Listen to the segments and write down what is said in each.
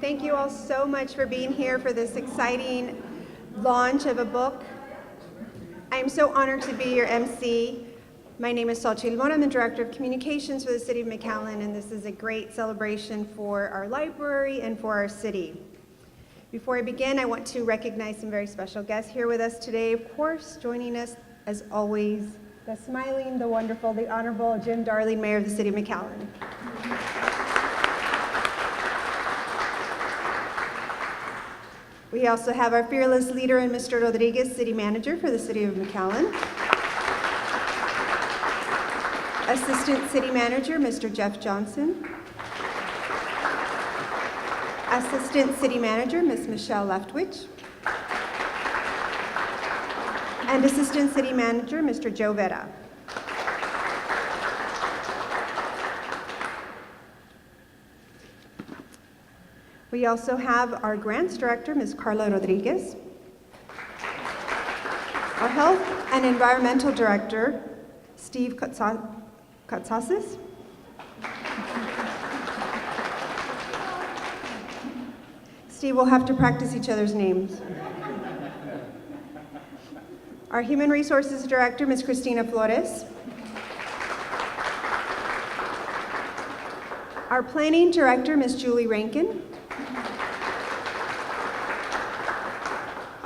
Thank you all so much for being here for this exciting launch of a book. I am so honored to be your MC. My name is Itamar. I'm the Director of Communications for the City of McAllen, and this is a great celebration for our library and for our city. Before I begin, I want to recognize some very special guests here with us today. Of course, joining us, as always, the smiling, the wonderful, the Honorable Jim Darling, Mayor of the City of McAllen. We also have our fearless leader and Mr. Rodriguez, City Manager for the City of McAllen. Assistant City Manager, Mr. Jeff Johnson. Assistant City Manager, Ms. Michelle Leftwich. And Assistant City Manager, Mr. Joe Vera. We also have our Grants Director, Ms. Carla Rodriguez. Our Health and Environmental Director, Steve Katsasis. Steve, we'll have to practice each other's names. Our Human Resources Director, Ms. Cristina Flores. Our Planning Director, Ms. Julie Rankin.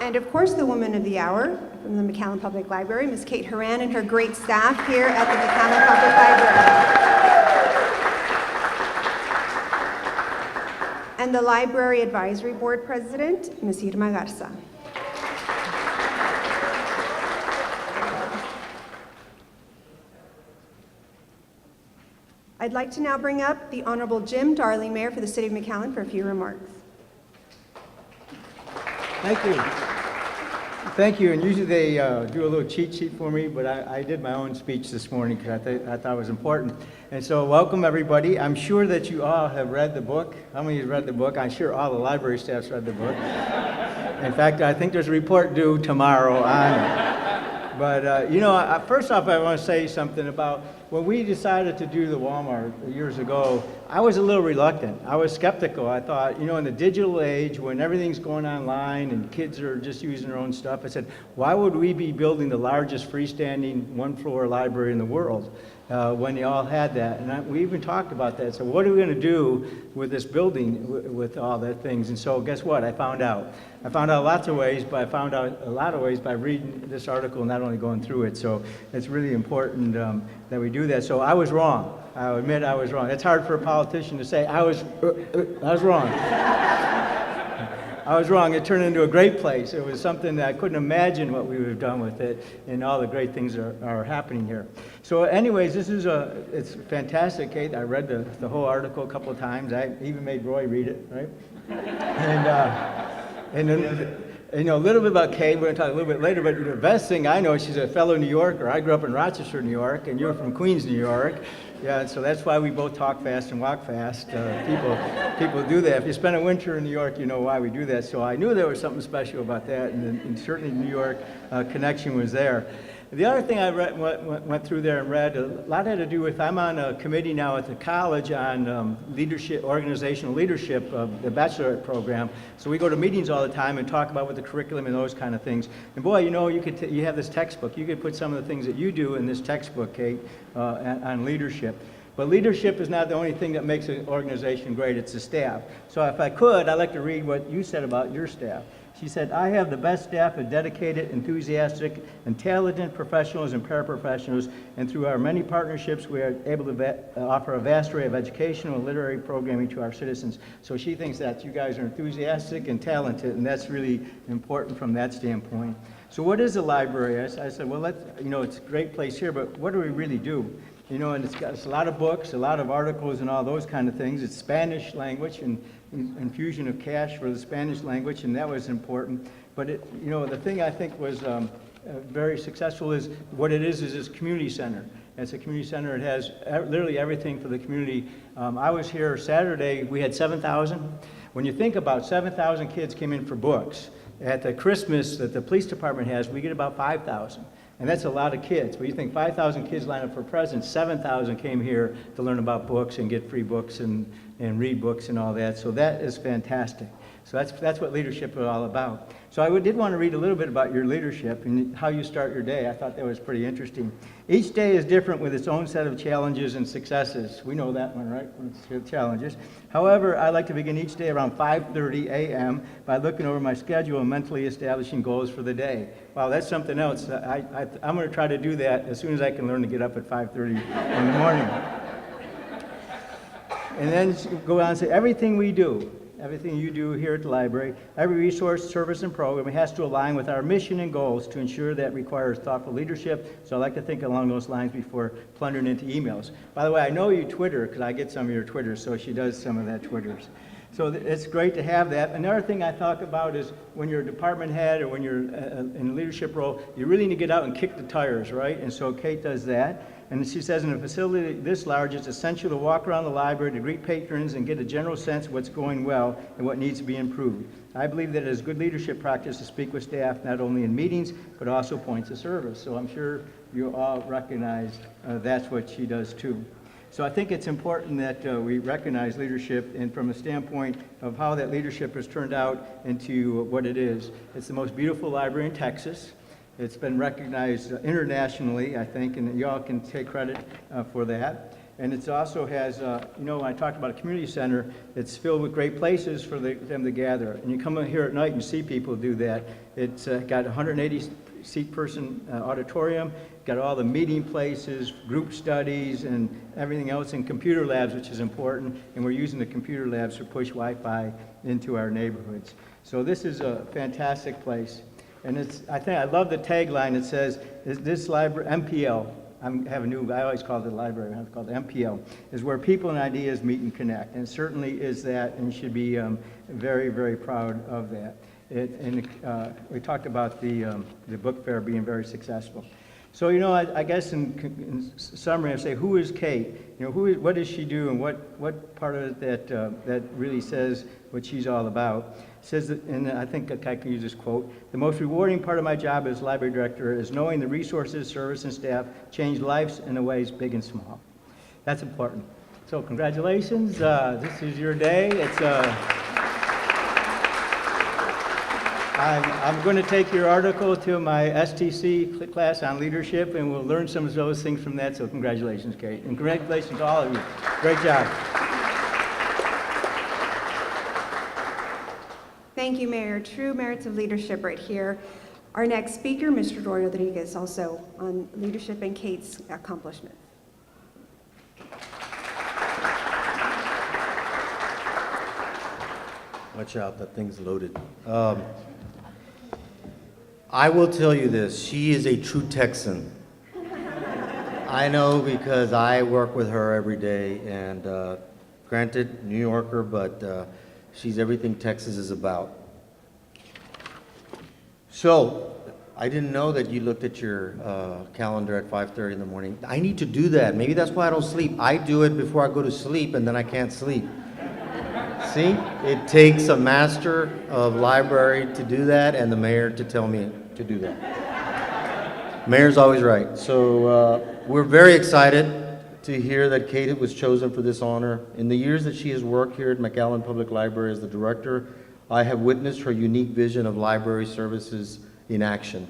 And of course, the woman of the hour from the McAllen Public Library, Ms. Kate Horan, and her great staff here at the McAllen Public Library. And the Library Advisory Board President, Ms. Irma Garza. I'd like to now bring up the Honorable Jim Darling, Mayor for the City of McAllen, for a few remarks. Thank you. Thank you. And usually they do a little cheat sheet for me, but I did my own speech this morning because I thought it was important. And so welcome, everybody. I'm sure that you all have read the book. How many have read the book? I'm sure all the library staff's read the book. In fact, I think there's a report due tomorrow on it. But, first off, I want to say something about when we decided to do the Walmart years ago, I was a little reluctant. I was skeptical. I thought, in the digital age, when everything's going online and kids are just using their own stuff, I said, why would we be building the largest freestanding one-floor library in the world when they all had that? And we even talked about that. So what are we going to do with this building with all that things? And so guess what? I found out lots of ways, but I found out a lot of ways by reading this article and not only going through it. So it's really important that we do that. So I was wrong. I admit I was wrong. It's hard for a politician to say, I was wrong. I was wrong. It turned into a great place. It was something that I couldn't imagine what we would have done with it, and all the great things are happening here. So anyways, it's fantastic, Kate. I read the whole article a couple of times. I even made Roy read it, right? And a little bit about Kate, we're going to talk a little bit later, but the best thing I know, she's a fellow New Yorker. I grew up in Rochester, New York, and you're from Queens, New York. Yeah, so that's why we both talk fast and walk fast. People do that. If you spend a winter in New York, you know why we do that. So I knew there was something special about that, and certainly New York connection was there. The other thing I went through there and read, a lot had to do with, I'm on a committee now at the college on leadership, organizational leadership of the bachelorette program. So we go to meetings all the time and talk about what the curriculum and those kind of things. And boy, you have this textbook. You could put some of the things that you do in this textbook, Kate, on leadership. But leadership is not the only thing that makes an organization great, it's the staff. So if I could, I'd like to read what you said about your staff. She said, I have the best staff of dedicated, enthusiastic, and talented professionals and paraprofessionals, and through our many partnerships, we are able to offer a vast array of educational and literary programming to our citizens. So she thinks that you guys are enthusiastic and talented, and that's really important from that standpoint. So what is a library? I said, well, it's a great place here, but what do we really do? And it's got a lot of books, a lot of articles, and all those kind of things. It's Spanish language and infusion of cash for the Spanish language, and that was important. But the thing I think was very successful is what it is this community center. It's a community center. It has literally everything for the community. I was here Saturday. We had 7,000. When you think about 7,000 kids came in for books. At the Christmas that the police department has, we get about 5,000. And that's a lot of kids. But you think 5,000 kids lined up for presents, 7,000 came here to learn about books and get free books and and read books and all that. So that is fantastic. So that's what leadership is all about. So I did want to read a little bit about your leadership and how you start your day. I thought that was pretty interesting. Each day is different with its own set of challenges and successes. We know that one, right? It's challenges. However, I like to begin each day around 5:30 a.m. by looking over my schedule and mentally establishing goals for the day. Wow, that's something else. I'm going to try to do that as soon as I can learn to get up at 5:30 in the morning. And then go on and say, everything we do, everything you do here at the library, every resource, service, and program has to align with our mission and goals to ensure that requires thoughtful leadership. So I like to think along those lines before plunging into emails. By the way, I know you Twitter because I get some of your Twitters, so she does some of that Twitters. So it's great to have that. Another thing I talk about is when you're a department head or when you're in a leadership role, you really need to get out and kick the tires, right? And so Kate does that. And she says, in a facility this large, it's essential to walk around the library to greet patrons and get a general sense of what's going well and what needs to be improved. I believe that it is good leadership practice to speak with staff not only in meetings, but also points of service. So I'm sure you all recognize that's what she does too. So I think it's important that we recognize leadership and from a standpoint of how that leadership has turned out into what it is. It's the most beautiful library in Texas. It's been recognized internationally, I think, and you all can take credit for that. And it also has, when I talked about a community center, it's filled with great places for them to gather. And you come in here at night and you see people do that. It's got a 180-seat person auditorium, got all the meeting places, group studies, and everything else, and computer labs, which is important. And we're using the computer labs to push Wi-Fi into our neighborhoods. So this is a fantastic place. And I love the tagline. It says, this library, MPL, I always call it the library, I have to call it MPL, is where people and ideas meet and connect. And it certainly is that, and you should be very, very proud of that. We talked about the book fair being very successful. So, I guess in summary, I say, who is Kate? What does she do, and what part of it that really says what she's all about? It says that, and I think I can use this quote, the most rewarding part of my job as library director is knowing the resources, service, and staff change lives in ways big and small. That's important. So congratulations. This is your day. I'm going to take your article to my STC class on leadership, and we'll learn some of those things from that. So congratulations, Kate. And congratulations to all of you. Great job. Thank you, Mayor. True merits of leadership right here. Our next speaker, Mr. Roy Rodriguez, also on leadership and Kate's accomplishments. Watch out, that thing's loaded. I will tell you this, she is a true Texan. I know because I work with her every day, and granted, New Yorker, but she's everything Texas is about. So, I didn't know that you looked at your calendar at 5:30 in the morning. I need to do that. Maybe that's why I don't sleep. I do it before I go to sleep, and then I can't sleep. See, it takes a master of library to do that and the mayor to tell me to do that. Mayor's always right. So we're very excited to hear that Kate was chosen for this honor. In the years that she has worked here at McAllen Public Library as the director, I have witnessed her unique vision of library services in action.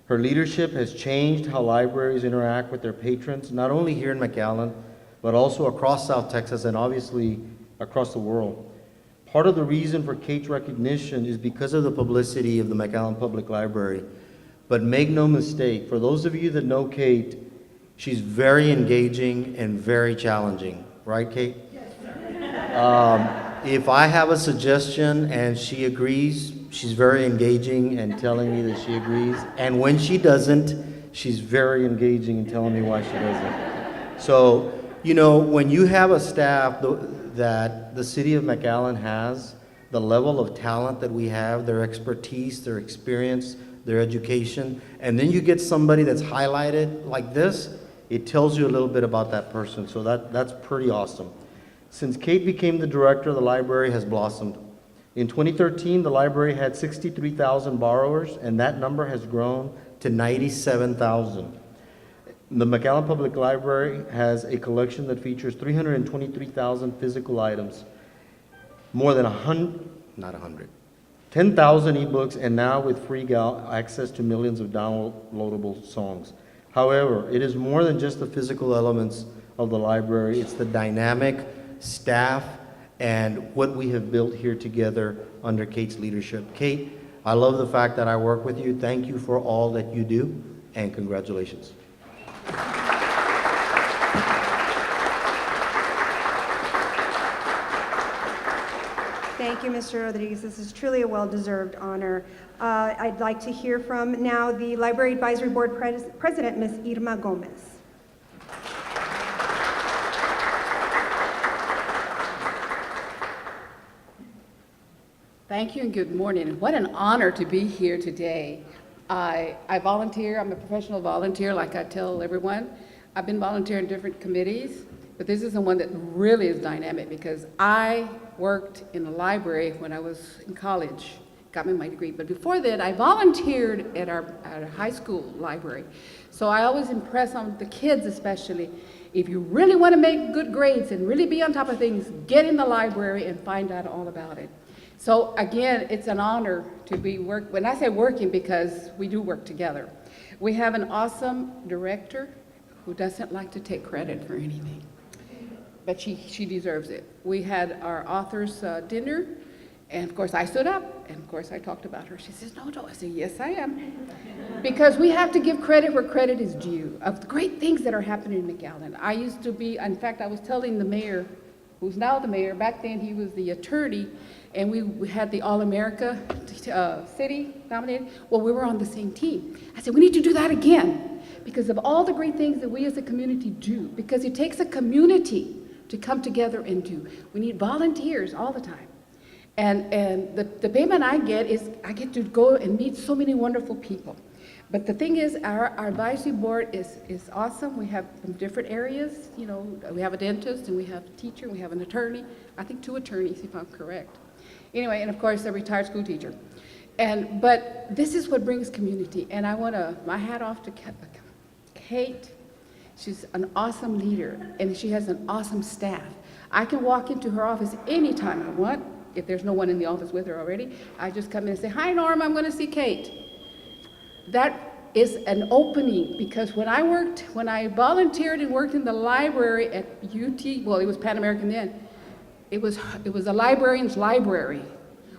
Her leadership has changed how libraries interact with their patrons, not only here in McAllen, but also across South Texas and obviously across the world. Part of the reason for Kate's recognition is because of the publicity of the McAllen Public Library. But make no mistake, for those of you that know Kate, she's very engaging and very challenging. Right, Kate? If I have a suggestion and she agrees, she's very engaging and telling me that she agrees. And when she doesn't, she's very engaging and telling me why she doesn't. So, when you have a staff that the city of McAllen has, the level of talent that we have, their expertise, their experience, their education, and then you get somebody that's highlighted like this, it tells you a little bit about that person. So that's pretty awesome. Since Kate became the director, the library has blossomed. In 2013, the library had 63,000 borrowers, and that number has grown to 97,000. The McAllen Public Library has a collection that features 323,000 physical items, more than 10,000 ebooks, and now with free access to millions of downloadable songs. However, it is more than just the physical elements of the library. It's the dynamic staff and what we have built here together under Kate's leadership. Kate, I love the fact that I work with you. Thank you for all that you do, and congratulations. Thank you, Mr. Rodriguez. This is truly a well-deserved honor. I'd like to hear from now the Library Advisory Board President, Ms. Irma Gomez. Thank you and good morning. What an honor to be here today. I volunteer. I'm a professional volunteer, like I tell everyone. I've been volunteering in different committees, but this is the one that really is dynamic because I worked in the library when I was in college, got me my degree. But before that, I volunteered at our high school library. So I always impress on the kids especially, if you really want to make good grades and really be on top of things, get in the library and find out all about it. So again, it's an honor to be when I say working, because we do work together. We have an awesome director who doesn't like to take credit for anything, but she deserves it. We had our authors dinner, and of course I stood up, and of course I talked about her. She says, no, I said, yes, I am. Because we have to give credit where credit is due, of the great things that are happening in McAllen. I used to be, in fact, I was telling the mayor, who's now the mayor, back then he was the attorney, and we had the All-America City nominated. Well, we were on the same team. I said, we need to do that again because of all the great things that we as a community do, because it takes a community to come together and do. We need volunteers all the time. And the payment I get is I get to go and meet so many wonderful people. But the thing is, our advisory board is awesome. We have from different areas. You know, we have a dentist, and we have a teacher, and we have an attorney. I think 2 attorneys, if I'm correct. Anyway, and of course, a retired school teacher. But this is what brings community. And I want my hat off to Kate. She's an awesome leader, and she has an awesome staff. I can walk into her office anytime I want. If there's no one in the office with her already, I just come in and say, hi, Norm, I'm going to see Kate. That is an opening, because when I volunteered and worked in the library at UT, well, it was Pan American then, it was a librarian's library.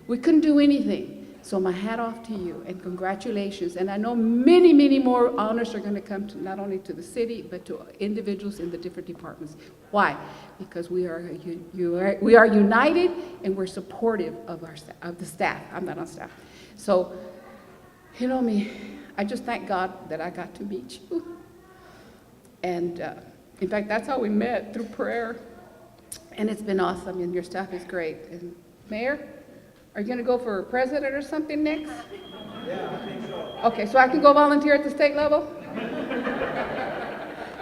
We couldn't do anything. So my hat off to you, and congratulations. And I know many, many more honors are going to come to not only to the city, but to individuals in the different departments. Why? Because we are united, and we're supportive of the staff. I'm not on staff. So, you know me, I just thank God that I got to meet you. And in fact, that's how we met, through prayer. And it's been awesome, and your staff is great. And Mayor, are you going to go for president or something next? Yeah, I think so. Okay, so I can go volunteer at the state level?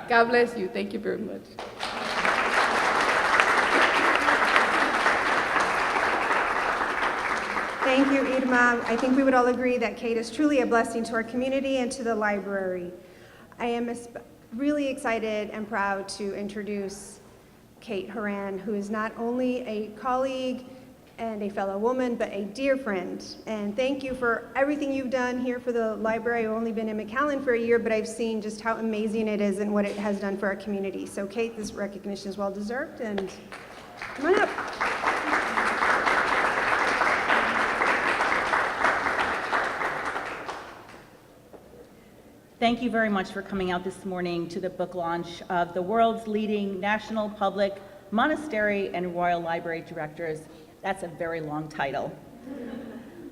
God bless you. Thank you very much. Thank you, Irma. I think we would all agree that Kate is truly a blessing to our community and to the library. I am really excited and proud to introduce Kate Horan, who is not only a colleague and a fellow woman, but a dear friend. And thank you for everything you've done here for the library. I've only been in McAllen for a year, but I've seen just how amazing it is and what it has done for our community. So Kate, this recognition is well deserved, and come on up. Thank you very much for coming out this morning to the book launch of the world's leading national public monastery and royal library directors. That's a very long title.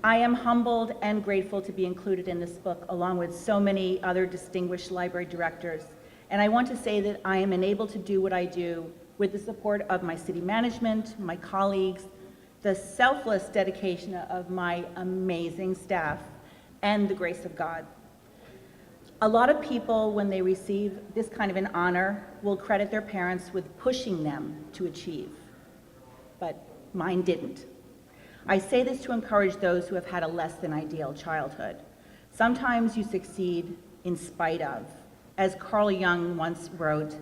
I am humbled and grateful to be included in this book along with so many other distinguished library directors. And I want to say that I am enabled to do what I do with the support of my city management, my colleagues, the selfless dedication of my amazing staff, and the grace of God. A lot of people, when they receive this kind of an honor, will credit their parents with pushing them to achieve, but mine didn't. I say this to encourage those who have had a less than ideal childhood. Sometimes you succeed in spite of, As Carl Jung once wrote,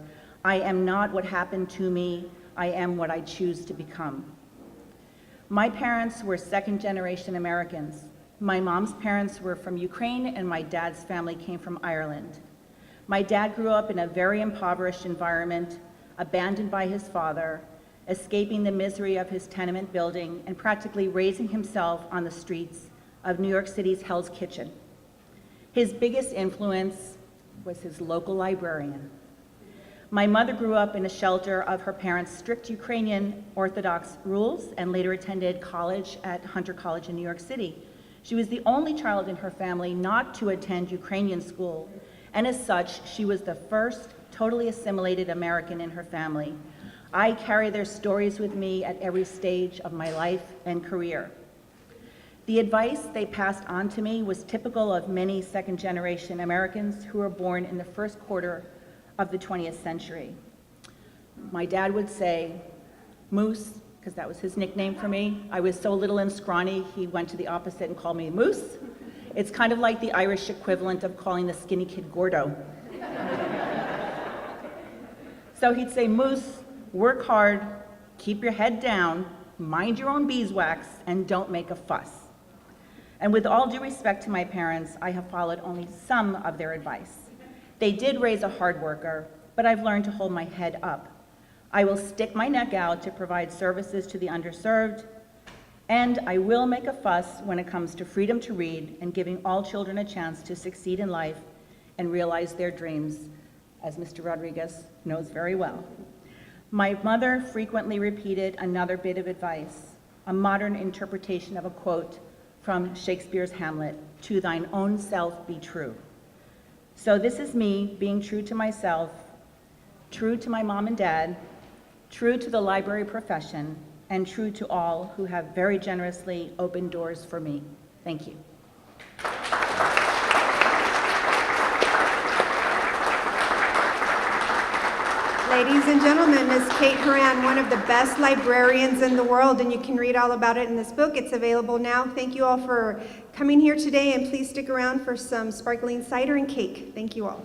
"I am not what happened to me, I am what I choose to become." My parents were second-generation Americans. My mom's parents were from Ukraine, and my dad's family came from Ireland. My dad grew up in a very impoverished environment, abandoned by his father, escaping the misery of his tenement building, and practically raising himself on the streets of New York City's Hell's Kitchen. His biggest influence was his local librarian. My mother grew up in a shelter of her parents' strict Ukrainian Orthodox rules and later attended college at Hunter College in New York City. She was the only child in her family not to attend Ukrainian school, and as such, she was the first totally assimilated American in her family. I carry their stories with me at every stage of my life and career. The advice they passed on to me was typical of many second-generation Americans who were born in the first quarter of the 20th century. My dad would say, "Moose," because that was his nickname for me. I was so little and scrawny, he went to the opposite and called me Moose. It's kind of like the Irish equivalent of calling the skinny kid Gordo. So he'd say, "Moose, work hard, keep your head down, mind your own beeswax, and don't make a fuss." And with all due respect to my parents, I have followed only some of their advice. They did raise a hard worker, but I've learned to hold my head up. I will stick my neck out to provide services to the underserved, and I will make a fuss when it comes to freedom to read and giving all children a chance to succeed in life and realize their dreams, as Mr. Rodriguez knows very well. My mother frequently repeated another bit of advice, a modern interpretation of a quote from Shakespeare's Hamlet, "To thine own self be true." So this is me being true to myself, true to my mom and dad, true to the library profession, and true to all who have very generously opened doors for me. Thank you. Ladies and gentlemen, Ms. Kate Horan, one of the best librarians in the world, and you can read all about it in this book. It's available now. Thank you all for coming here today, and please stick around for some sparkling cider and cake. Thank you all.